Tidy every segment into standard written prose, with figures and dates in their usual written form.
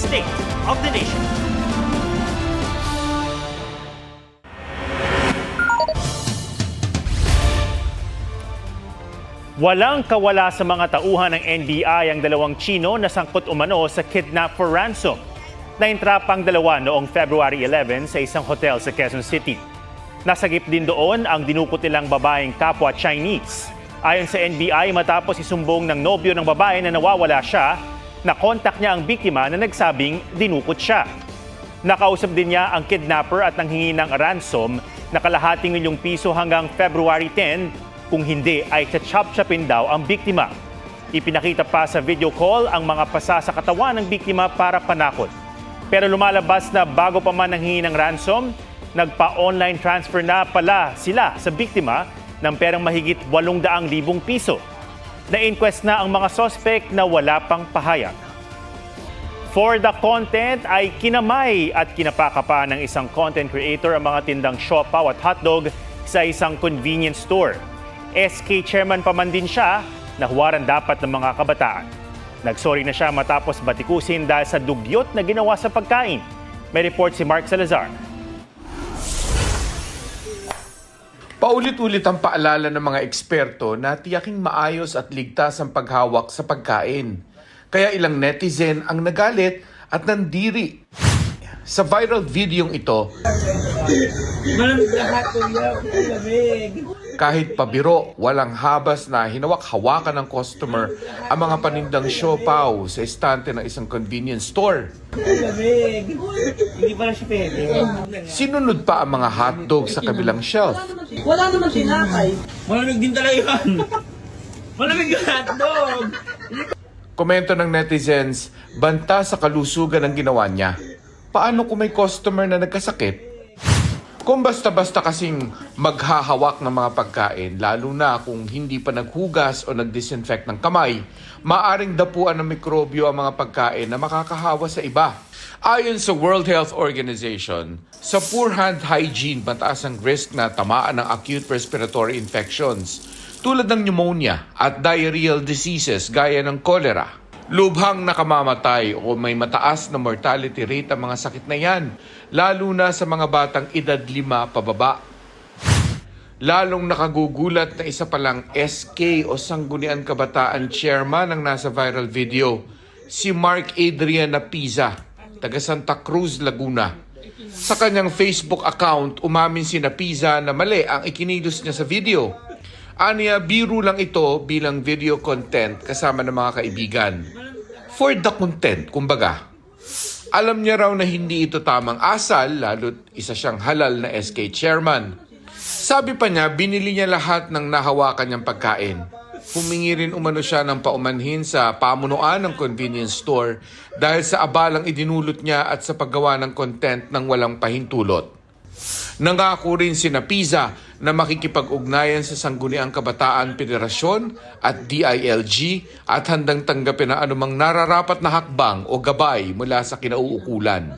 State of the Nation. Walang kawala sa mga tauhan ng NBI ang dalawang Tsino na sangkot umano sa kidnap for ransom. Naintrapang dalawa noong February 11 sa isang hotel sa Quezon City. Nasagip din doon ang dinukot nilang babaeng kapwa Chinese. Ayon sa NBI, matapos isumbong ng nobyo ng babae na nawawala siya, nakontak niya ang biktima na nagsabing dinukot siya. Nakausap din niya ang kidnapper at nanghingi ng ransom na kalahating milyong piso hanggang February 10. Kung hindi ay chachap-chapin daw ang biktima. Ipinakita pa sa video call ang mga pasa sa katawan ng biktima para panakot. Pero lumalabas na bago pa man nanghingi ng ransom, nagpa-online transfer na pala sila sa biktima ng perang mahigit 800,000 piso. Na-inquest na ang mga suspect na wala pang pahayag. For the content ay kinamay at kinapaka pa ng isang content creator ang mga tindang siopaw at hotdog sa isang convenience store. SK chairman pa man din siya, nahuwaran dapat ng mga kabataan. Nagsorry na siya matapos batikusin dahil sa dugyot na ginawa sa pagkain. May report si Mark Salazar. Paulit-ulit ang paalala ng mga eksperto na tiyaking maayos at ligtas ang paghawak sa pagkain. Kaya ilang netizen ang nagalit at nandiri. Sa viral videong ito, kahit pabiro, walang habas na hinawak-hawakan ng customer ang mga panindang siopaw sa estante ng isang convenience store. Hindi pa na siya pwede. Sinunod pa ang mga hotdog sa kabilang shelf. Wala naman tinakay. Malamig din talaga yun. Malamig yung hotdog. Komento ng netizens, banta sa kalusugan ang ginawa niya. Paano kung may customer na nagkasakit? Kung basta-basta kasing maghahawak ng mga pagkain, lalo na kung hindi pa naghugas o nagdisinfect ng kamay, maaring dapuan ng mikrobyo ang mga pagkain na makakahawa sa iba. Ayon sa World Health Organization, sa poor hand hygiene, mataas ang risk na tamaan ng acute respiratory infections tulad ng pneumonia at diarrheal diseases gaya ng cholera. Lubhang nakamamatay o may mataas na mortality rate ang mga sakit na yan, lalo na sa mga batang edad 5 pababa. Lalong nakagugulat na isa palang SK o Sangguniang Kabataan chairman ang nasa viral video, si Mark Adrian Napiza, taga Santa Cruz, Laguna. Sa kanyang Facebook account, umamin si Napiza na mali ang ikinilos niya sa video. Aniya, biro lang ito bilang video content kasama ng mga kaibigan. For the content, kumbaga. Alam niya raw na hindi ito tamang asal, lalo't isa siyang halal na SK chairman. Sabi pa niya, binili niya lahat ng nahawakan niyang pagkain. Humingi rin umano siya ng paumanhin sa pamunuan ng convenience store dahil sa abalang idinulot niya at sa paggawa ng content ng walang pahintulot. Nangako rin si Napiza na makikipag-ugnayan sa Sangguniang Kabataan Federasyon at DILG at handang tanggapin ang anumang nararapat na hakbang o gabay mula sa kinauukulan.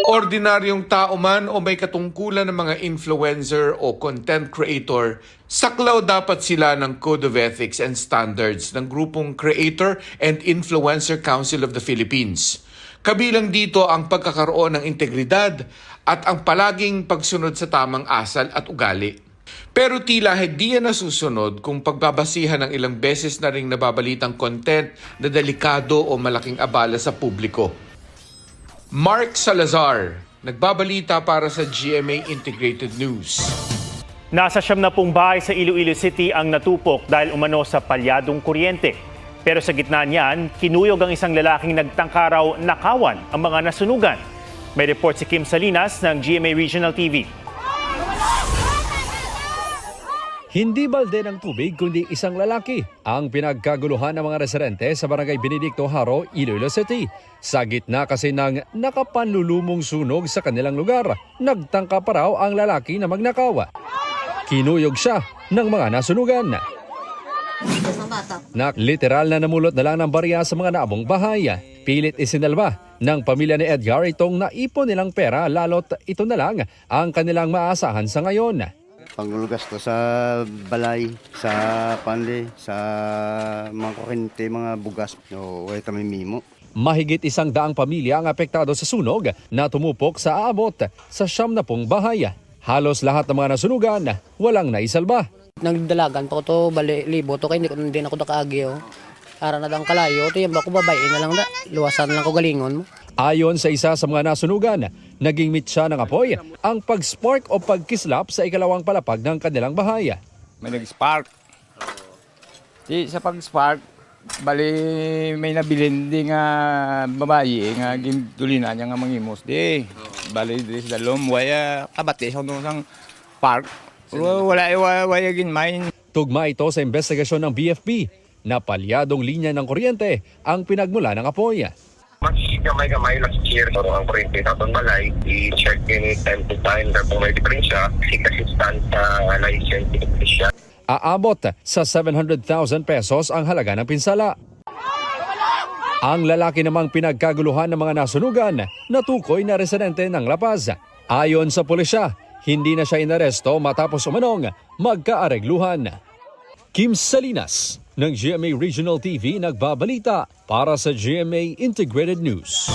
Ordinaryong tao man o may katungkulan ng mga influencer o content creator, saklaw dapat sila ng Code of Ethics and Standards ng grupong Creator and Influencer Council of the Philippines. Kabilang dito ang pagkakaroon ng integridad at ang palaging pagsunod sa tamang asal at ugali. Pero tila hindi yan nasusunod kung pagbabasihan ng ilang beses na ring nababalitang content na delikado o malaking abala sa publiko. Mark Salazar, nagbabalita para sa GMA Integrated News. Nasa 70 bahay sa Iloilo City ang natupok dahil umano sa palyadong kuryente. Pero sa gitna niyan, kinuyog ang isang lalaking nagtangkaraw nakawan ang mga nasunugan. May report si Kim Salinas ng GMA Regional TV. Hindi balde ng tubig kundi isang lalaki ang pinagkaguluhan ng mga residente sa Barangay Benedicto Haro, Iloilo City. Sa gitna kasi ng nakapanlulumong sunog sa kanilang lugar, nagtangka pa raw ang lalaki na magnakaw. Kinuyog siya ng mga nasunugan. Na literal na namulot na lang ng barya sa mga naabong bahay. Pilit isinalba ng pamilya ni Edgar itong naipon nilang pera, lalo't ito na lang ang kanilang maasahan sa ngayon. Panglulugas ko sa balay, sa pande, sa mga kuryente, mga bugas. So, wala kami mimo. Mahigit 100 pamilya ang apektado sa sunog na tumupok sa aabot sa 70 bahay. Halos lahat ng mga nasunugan walang naisalba. Nagdalagan pa ko to, bali, libo to, kaya hindi na ako nakaagyo. Ara na dang kalayo, to yung bako babae na lang da, luwasan lang ko galingon mo. Ayon sa isa sa mga nasunugan, naging mitsa ng apoy ang pag-spark o pagkislap sa ikalawang palapag ng kanilang bahay. May nag-spark. Di sa pag-spark, bali may nabilin di nga babae nga gintulinan niya nga mangimos di. Bali di sa dalom waya kabati sa nung park. Wala waya ginmain. Tugma ito sa investigasyon ng BFP na palyadong linya ng kuryente ang pinagmula ng apoy. Mas gamay-gamay lang sa cheer ang kuryente tatong balay. I-check yun time to time na kung may diferensya. Kasi sa license siya. Aabot sa 700,000 pesos ang halaga ng pinsala. Ang lalaki namang pinagkaguluhan ng mga nasunugan, natukoy na residente ng La Paz. Ayon sa pulisya, hindi na siya inaresto matapos umanong magkaaregluhan. Kim Salinas ng GMA Regional TV nagbabalita para sa GMA Integrated News.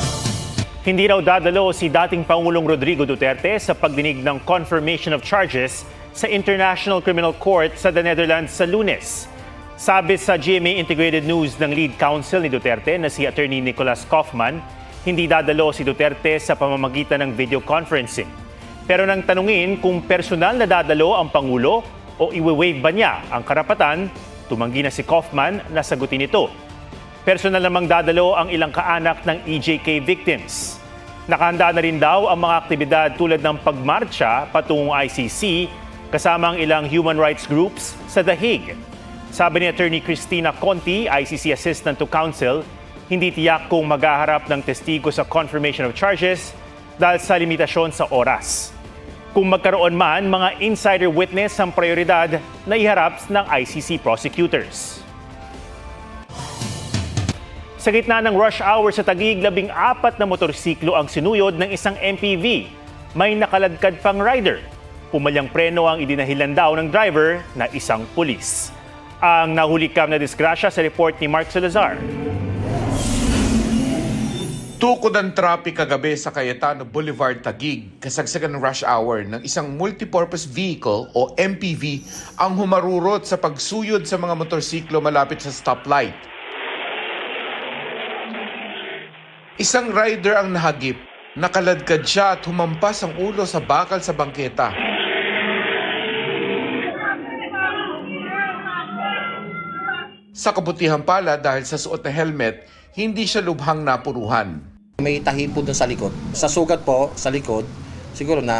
Hindi raw dadalo si dating Pangulong Rodrigo Duterte sa pagdinig ng confirmation of charges sa International Criminal Court sa The Netherlands sa Lunes. Sabi sa GMA Integrated News ng lead counsel ni Duterte na si Attorney Nicholas Kaufman, hindi dadalo si Duterte sa pamamagitan ng video conferencing. Pero nang tanungin kung personal na dadalo ang Pangulo o iwi-waive ba niya ang karapatan, tumanggi na si Kaufman na sagutin ito. Personal namang dadalo ang ilang kaanak ng EJK victims. Nakahanda na rin daw ang mga aktibidad tulad ng pagmarcha patungong ICC kasama ang ilang human rights groups sa The Hague. Sabi ni Attorney Cristina Conti, ICC Assistant to Counsel, hindi tiyak kung maghaharap ng testigo sa confirmation of charges dahil sa limitasyon sa oras. Kung magkaroon man, mga insider witness ang prioridad na iharap ng ICC prosecutors. Sa gitna ng rush hour sa Taguig, 14 na motorsiklo ang sinuyod ng isang MPV. May nakaladkad pang rider. Pumalyang preno ang idinahilan daw ng driver na isang pulis. Ang nahulikam na disgrasya sa report ni Mark Salazar. Tukod ang traffic kagabi sa Cayetano Boulevard, Taguig, kasagsagan ng rush hour ng isang multipurpose vehicle o MPV ang humarurot sa pagsuyod sa mga motorsiklo malapit sa stoplight. Isang rider ang nahagip, nakaladkad siya at humampas ang ulo sa bakal sa bangketa. Sa kabutihan pala dahil sa suot na helmet, hindi siya lubhang napuruhan. May tahi po doon sa likod. Sa sugat po, sa likod, siguro na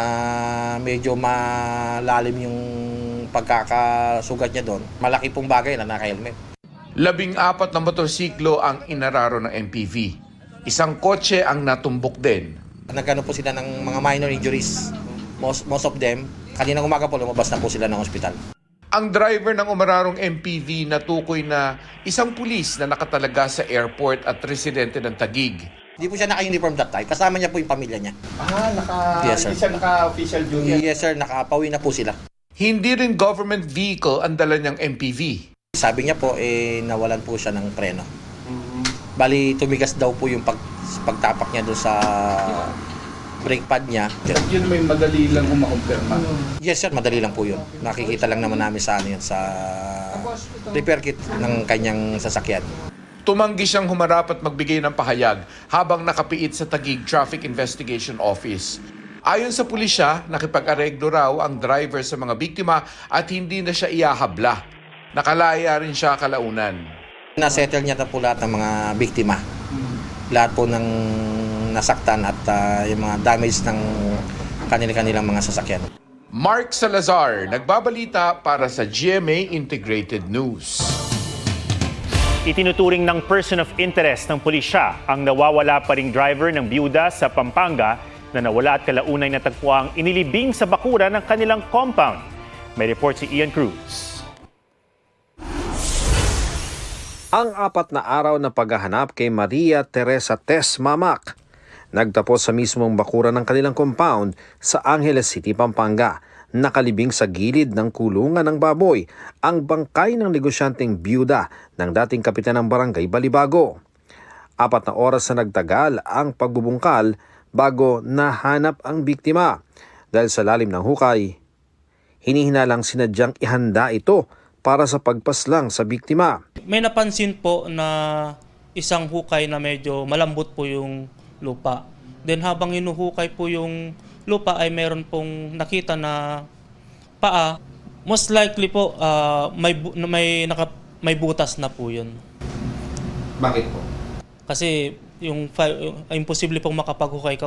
medyo malalim yung pagkakasugat niya doon. Malaki pong bagay na naka-helmet. 14 na motorsiklo ang inararo ng MPV. Isang kotse ang natumbok din. Nagkano po sila ng mga minor injuries. Most of them, kaninang umaga po lumabas na po sila ng ospital. Ang driver ng umararong MPV natukoy na isang pulis na nakatalaga sa airport at residente ng Taguig. Hindi po siya naka-uniform that time. Kasama niya po yung pamilya niya. Yes, sir. Hindi siya naka-official duty. Yes, sir. Nakapauwi na po sila. Hindi rin government vehicle ang dala niyang MPV. Sabi niya po, nawalan po siya ng preno. Bali, tumigas daw po yung pagtapak niya doon sa brake pad niya. At yun may madali lang kumakumpirma. Yes, sir. Madali lang po yun. Nakikita lang naman namin sa yun, sa repair kit ng kanyang sasakyan. Tumanggi siyang humarap at magbigay ng pahayag habang nakapiit sa Taguig Traffic Investigation Office. Ayon sa pulisya, nakipag-areglo raw ang driver sa mga biktima at hindi na siya iyahabla. Nakalaya rin siya kalaunan. Nasettle niya na po lahat ng mga biktima. Lahat po ng nasaktan at yung mga damage ng kanilang mga sasakyan. Mark Salazar, nagbabalita para sa GMA Integrated News. Itinuturing ng person of interest ng pulisya ang nawawala pa ring driver ng byuda sa Pampanga na nawala at kalaunay natagpuang inilibing sa bakura ng kanilang compound. May report si Ian Cruz. Ang 4 na araw na paghahanap kay Maria Teresa Tess Mamak nagtapos sa mismong bakura ng kanilang compound sa Angeles City, Pampanga. Nakalibing sa gilid ng kulungan ng baboy ang bangkay ng negosyanteng byuda ng dating kapitan ng barangay Balibago. 4 na oras na nagtagal ang pagbubungkal bago nahanap ang biktima. Dahil sa lalim ng hukay, hinihinalang sinadyang ihanda ito para sa pagpaslang sa biktima. May napansin po na isang hukay na medyo malambot po yung lupa. Then habang hinuhukay po yung lupa ay meron pong nakita na paa. Most likely po may butas na po yun. Bakit po? Kasi imposible pong makapaghuhay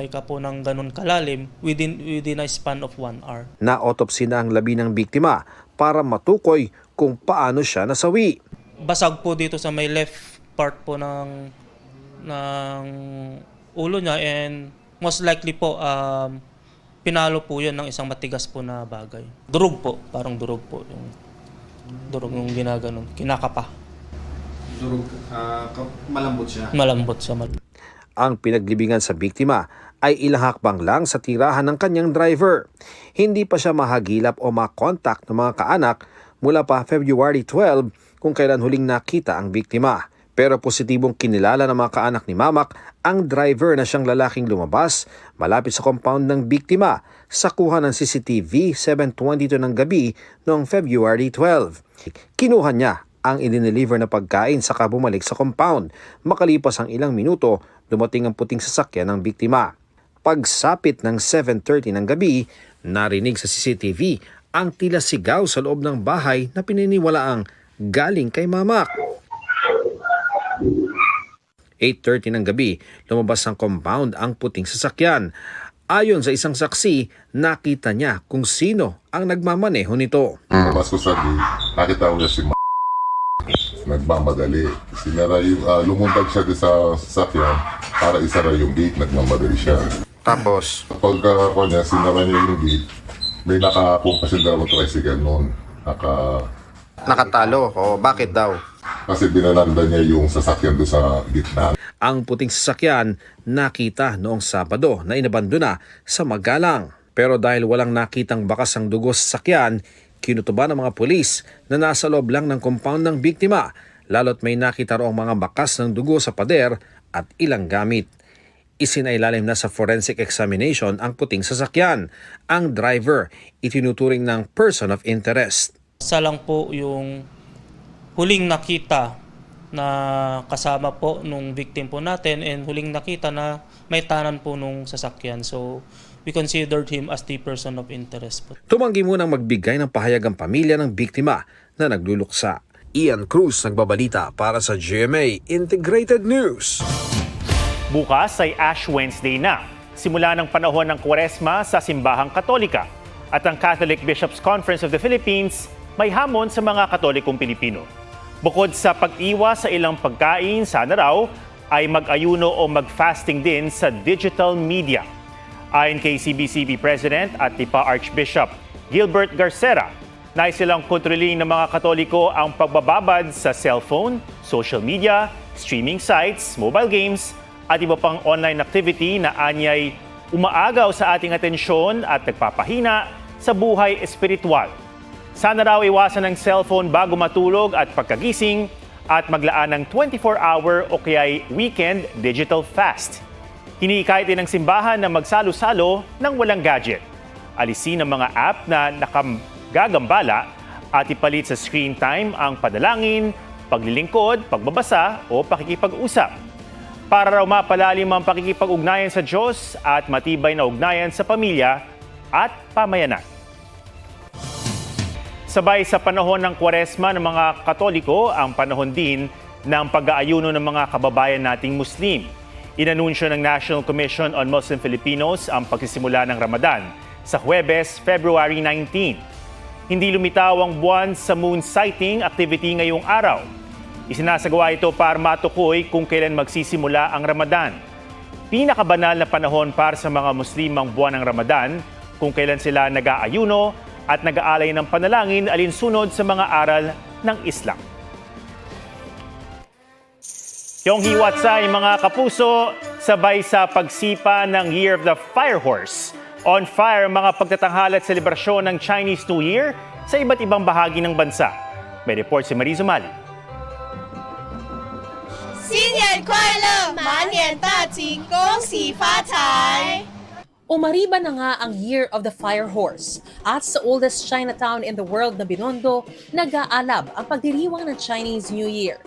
ka po ng ganun kalalim within a span of 1 hour. Na-autopsy na ang labi ng biktima para matukoy kung paano siya nasawi. Basag po dito sa may left part po ng ulo niya, and most likely po pinalo po yun ng isang matigas po na bagay. Durog po, parang durog po. Durog yung ginaganon, kinakapa. Durog, malambot siya? Malambot siya. Ang pinaglibingan sa biktima ay ilang hakbang lang sa tirahan ng kanyang driver. Hindi pa siya mahagilap o makontak ng mga kaanak mula pa February 12 kung kailan huling nakita ang biktima. Pero positibong kinilala ng mga kaanak ni Mamak ang driver na siyang lalaking lumabas malapit sa compound ng biktima sa kuha ng CCTV 7:22 ng gabi noong February 12. Kinuha niya ang idineliver na pagkain saka bumalik sa compound. Makalipas ang ilang minuto, dumating ang puting sasakyan ng biktima. Pagsapit ng 7:30 ng gabi, narinig sa CCTV ang tila sigaw sa loob ng bahay na pininiwalaang galing kay Mamak. 8:30 ng gabi, lumabas ng compound ang puting sasakyan. Ayon sa isang saksi, nakita niya kung sino ang nagmamaneho nito. Mas ko sabi, nakita ko niya si nagmamadali. Lumuntag siya sa sasakyan para isara yung gate, nagmamadali siya. Tapos, Pagka niya, sinara niya yung gate, may nakakong kasi dalawang tricycle noon. nakatalo. O bakit daw? Kasi binalanda niya yung sasakyan doon sa gitna. Ang puting sasakyan nakita noong Sabado na inabandona sa Magalang. Pero dahil walang nakitang bakas ng dugo sa sasakyan, kinutuban ng mga pulis na nasa loob lang ng compound ng biktima, lalo't may nakita roong mga bakas ng dugo sa pader at ilang gamit. Isinailalim na sa forensic examination ang puting sasakyan. Ang driver itinuturing ng person of interest. Isa lang po yung huling nakita na kasama po nung victim po natin, and huling nakita na may tanan po nung sasakyan. So we considered him as the person of interest po. Tumanggi munang magbigay ng pahayag ang pamilya ng biktima na nagluluksa. Ian Cruz nagbabalita para sa GMA Integrated News. Bukas ay Ash Wednesday na, simula ng panahon ng Kwaresma sa Simbahang Katolika. At ang Catholic Bishops' Conference of the Philippines may hamon sa mga Katolikong Pilipino. Bukod sa pag-iwas sa ilang pagkain, sana raw ay mag-ayuno o mag-fasting din sa digital media. Ayon kay CBCP President at Lipa Archbishop Gilbert Garcera, nais silang kontrolin ng mga Katoliko ang pagbababad sa cellphone, social media, streaming sites, mobile games, at iba pang online activity na anyay umaagaw sa ating atensyon at nagpapahina sa buhay espiritual. Sana raw iwasan ng cellphone bago matulog at pagkagising at maglaan ng 24-hour o kaya'y weekend digital fast. Hinihikayat din ng simbahan na magsalo-salo ng walang gadget. Alisin ang mga app na nakagagambala at ipalit sa screen time ang padalangin, paglilingkod, pagbabasa o pakikipag-usap. Para raw mapalalim ang pakikipag-ugnayan sa Diyos at matibay na ugnayan sa pamilya at pamayanan. Sabay sa panahon ng Kwaresma ng mga Katoliko, ang panahon din ng pag-aayuno ng mga kababayan nating Muslim. Inanunsyo ng National Commission on Muslim Filipinos ang pagsisimula ng Ramadan sa Huwebes, February 19. Hindi lumitaw ang buwan sa moon sighting activity ngayong araw. Isinasagawa ito para matukoy kung kailan magsisimula ang Ramadan. Pinakabanal na panahon para sa mga Muslim ang buwan ng Ramadan, kung kailan sila nag-aayuno at nag-aalay ng panalangin alinsunod sa mga aral ng Islam. Yung hiwatsay mga kapuso, sabay sa pagsipa ng Year of the Fire Horse. On fire mga pagtatanghala at selebrasyon ng Chinese New Year sa iba't ibang bahagi ng bansa. May report si Marizo Mali. 新年 Umariba na nga ang Year of the Fire Horse at sa oldest Chinatown in the world na Binondo, nag-aalab ang pagdiriwang ng Chinese New Year.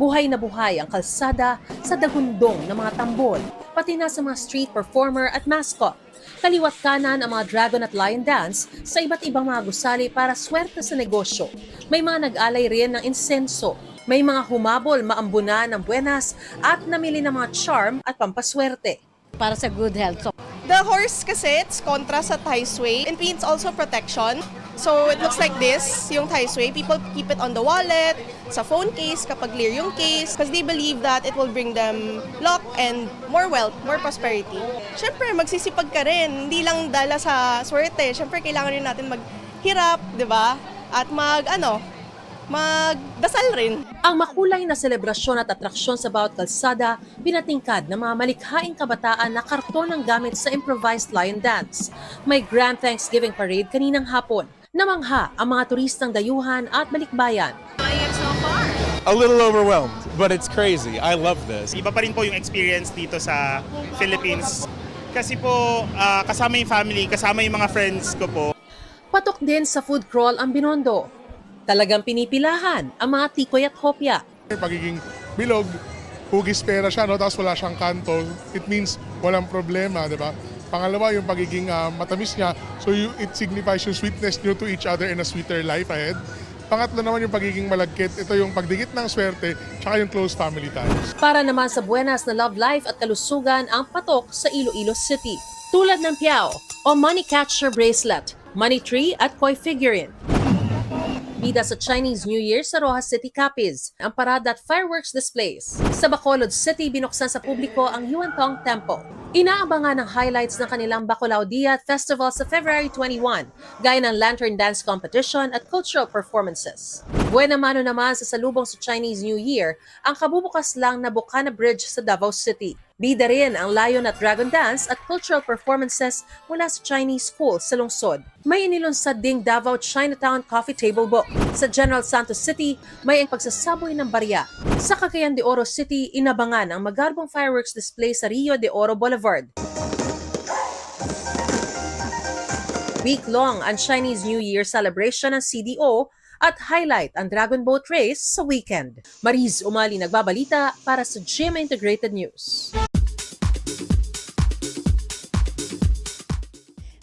Buhay na buhay ang kalsada sa dagundong ng mga tambol, pati na sa mga street performer at mascot. Kaliwat kanan ang mga dragon at lion dance sa iba't ibang mga gusali para swerte sa negosyo. May mga nag-alay rin ng insenso. May mga humabol maambunan ng buenas at namili ng mga charm at pampaswerte. Para sa good health. The horse kasi, it's kontra sa Tai Sui. It means also protection. So it looks like this, yung Tai Sui. People keep it on the wallet, sa phone case kapag clear yung case, because they believe that it will bring them luck and more wealth, more prosperity. Siyempre, magsisipag ka rin. Hindi lang dala sa swerte. Siyempre, kailangan rin natin maghirap, di ba? At magdasal rin. Ang makulay na selebrasyon at atraksyon sa bawat kalsada, pinatingkad ng mga malikhaing kabataan na karton ang gamit sa improvised lion dance. May Grand Thanksgiving Parade kaninang hapon. Namangha ang mga turistang dayuhan at balikbayan. A little overwhelmed, but it's crazy. I love this. Iba pa rin po yung experience dito sa Philippines. Kasi po, kasama yung family, kasama yung mga friends ko po. Patok din sa food crawl ang Binondo. Talagang pinipilahan ang mga tikoy at hopya. Pagiging bilog, hugis pera siya, no? Tapos wala siyang kanto. It means walang problema, di ba? Pangalawa, yung pagiging matamis niya. So it signifies yung sweetness niyo to each other and a sweeter life ahead. Pangatlo naman yung pagiging malagkit. Ito yung pagdikit ng swerte, tsaka yung close family ties. Para naman sa buenas na love life at kalusugan ang patok sa Iloilo City. Tulad ng piao o money catcher bracelet, money tree at koi figurine. Bida sa Chinese New Year sa Rojas City, Capiz, ang parada at fireworks displays. Sa Bacolod City, binuksan sa publiko ang Yuantong Temple. Inaabangan ang highlights ng kanilang Bacolao Dia Festival sa February 21, gaya ng lantern dance competition at cultural performances. Buena mano naman sa salubong sa Chinese New Year, ang kabubukas lang na Bukana Bridge sa Davao City. Bida rin ang Lion at Dragon Dance at cultural performances mula sa Chinese school sa lungsod. May inilunsad ding Davao Chinatown Coffee Table Book. Sa General Santos City, may ang pagsasaboy ng barya. Sa Cagayan de Oro City, inabangan ang magarbong fireworks display sa Rio de Oro Boulevard. Week-long ang Chinese New Year celebration ng CDO at highlight ang Dragon Boat Race sa weekend. Mariz Umali nagbabalita para sa GMA Integrated News.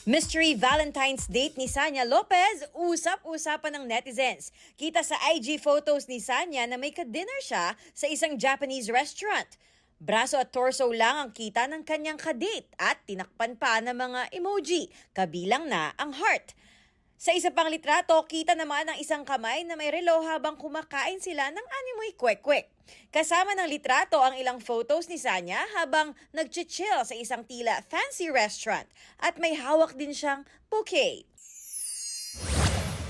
Mystery Valentine's date ni Sanya Lopez, usap-usapan ng netizens. Kita sa IG photos ni Sanya na may ka-dinner siya sa isang Japanese restaurant. Braso at torso lang ang kita ng kanyang kadate at tinakpan pa ng mga emoji, kabilang na ang heart. Sa isa pang litrato, kita naman ang isang kamay na may relo habang kumakain sila ng animoy kwek-kwek. Kasama ng litrato ang ilang photos ni Sanya habang nag-chill sa isang tila fancy restaurant at may hawak din siyang bouquet.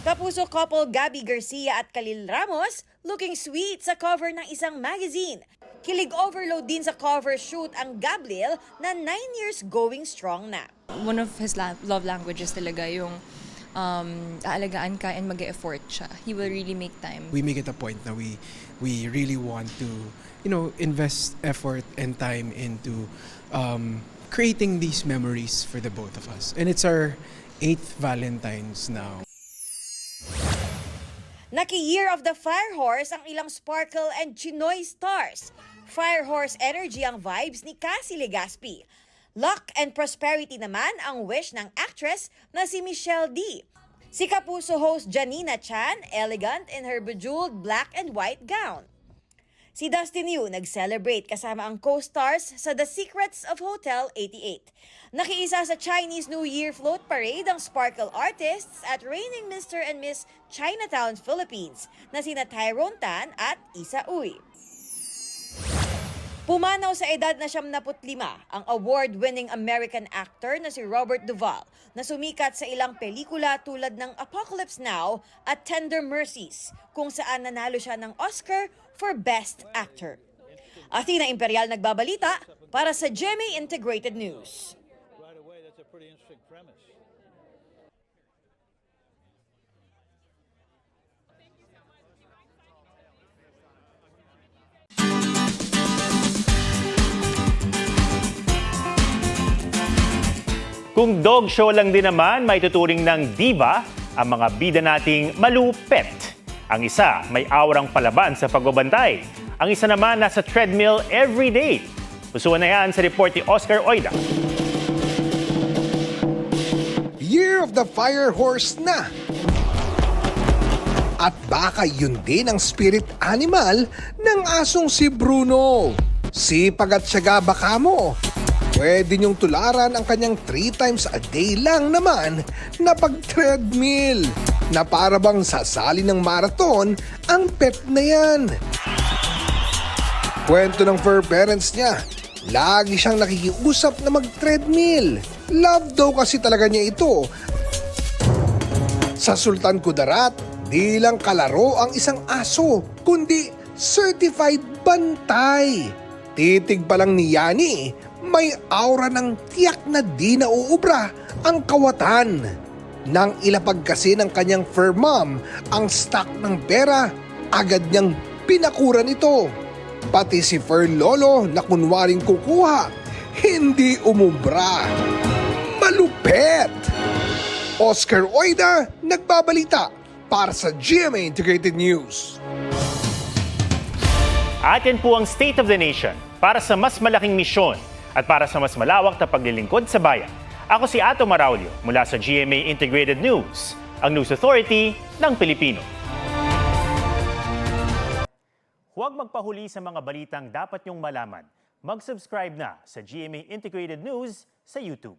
Kapuso couple Gabby Garcia at Khalil Ramos looking sweet sa cover ng isang magazine. Kilig overload din sa cover shoot ang Gabriel na 9 years going strong na. One of his love languages talaga yung aalagaan ka and mag-e-effort siya. He will really make time. We make it a point na we really want to, invest effort and time into creating these memories for the both of us. And it's our 8th Valentine's now. Naki-Year of the Fire Horse ang ilang Sparkle and Chinoy stars. Fire Horse energy ang vibes ni Cassie Legaspi. Luck and prosperity naman ang wish ng actress na si Michelle D. Si Kapuso host Janina Chan, elegant in her bejeweled black and white gown. Si Dustin Yu nag-celebrate kasama ang co-stars sa The Secrets of Hotel 88. Nakiisa sa Chinese New Year float parade ang Sparkle artists at reigning Mr. and Miss Chinatown Philippines na sina Tyrone Tan at Isa Uy. Pumanaw sa edad na 75 ang award-winning American actor na si Robert Duvall na sumikat sa ilang pelikula tulad ng Apocalypse Now at Tender Mercies kung saan nanalo siya ng Oscar for Best Actor. Athena Imperial nagbabalita para sa GMA Integrated News. Kung dog show lang din naman, may tuturing ng diva ang mga bida nating malupet. Ang isa may aurang palaban sa pagbabantay. Ang isa naman nasa treadmill everyday. Pusuan na yan sa report ni Oscar Oida. Year of the Fire Horse na. At baka yun din ang spirit animal ng asong si Bruno. Sipag at syaga baka mo. Pwede niyong tularan ang kanyang 3 times a day lang naman na pag-treadmill na para bang sasali ng marathon ang pet na yan. Kwento ng fur parents niya, lagi siyang nakikiusap na mag-treadmill. Love daw kasi talaga niya ito. Sa Sultan Kudarat, di lang kalaro ang isang aso, kundi certified bantay. Titig pa lang ni Yani, may aura ng tiyak na di nauubra ang kawatan. Nang ilapag kasi ng kanyang fur mom ang stock ng pera, agad niyang pinakuran ito. Pati si fur lolo na kunwaring kukuha, hindi umubra. Malupet! Oscar Oida, nagbabalita para sa GMA Integrated News. At yan po ang State of the Nation para sa mas malaking misyon at para sa mas malawak na paglilingkod sa bayan. Ako si Ato Maraulio mula sa GMA Integrated News, ang News Authority ng Pilipino. Huwag magpahuli sa mga balitang dapat niyong malaman. Mag-subscribe na sa GMA Integrated News sa YouTube.